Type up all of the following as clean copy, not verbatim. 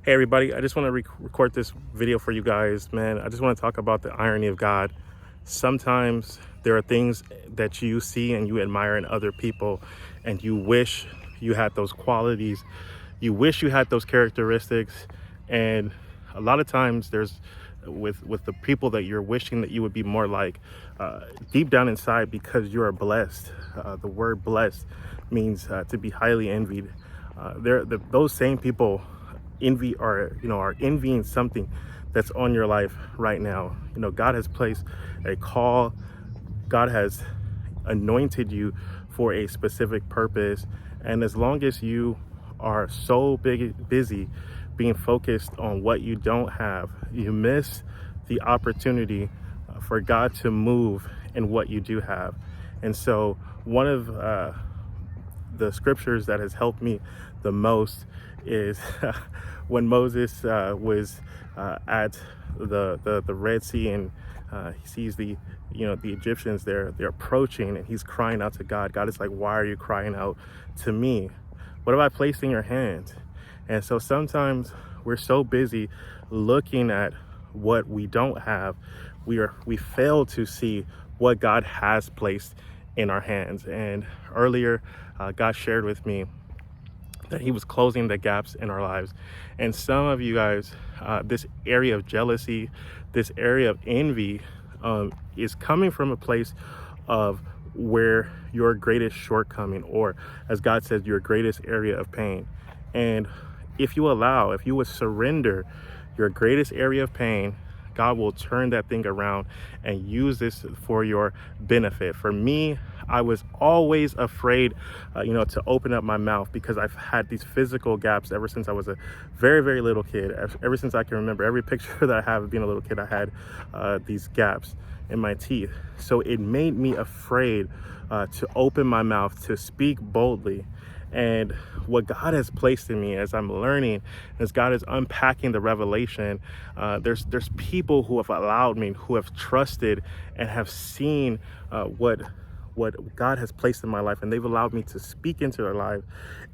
Hey everybody, I just want to record this video for you guys, man. I just want to talk about the irony of God. Sometimes there are things that you see and you admire in other people, and you wish you had those qualities. You wish you had those characteristics. And a lot of times there's with the people that you're wishing that you would be more like, deep down inside, because you are blessed. The word blessed means to be highly envied. Those same people are envying something that's on your life right now. God has placed a call. God has anointed you for a specific purpose, and as long as you are so busy being focused on what you don't have, you miss the opportunity for God to move in what you do have. And so one of the scriptures that has helped me the most is when Moses was at the Red Sea, and he sees the Egyptians. They're approaching, and he's crying out to God. God is like, why are you crying out to me? What have I placed in your hands? And so sometimes we're so busy looking at what we don't have, we fail to see what God has placed in our hands. And earlier, God shared with me that he was closing the gaps in our lives. And some of you guys, this area of jealousy, this area of envy, is coming from a place of where your greatest shortcoming, or as God says, your greatest area of pain. And if you would surrender your greatest area of pain, God will turn that thing around and use this for your benefit. For me, I was always afraid, to open up my mouth, because I've had these physical gaps ever since I was a very, very little kid. Ever since I can remember, every picture that I have of being a little kid, I had these gaps in my teeth. So it made me afraid to open my mouth, to speak boldly. And what God has placed in me, as I'm learning, as God is unpacking the revelation, there's people who have allowed me, who have trusted and have seen what God has placed in my life, and they've allowed me to speak into their life.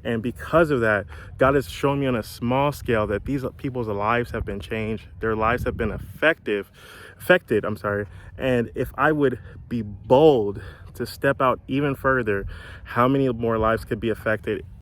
And because of that, God has shown me on a small scale that these people's lives have been changed, their lives have been affected. And if I would be bold to step out even further, how many more lives could be affected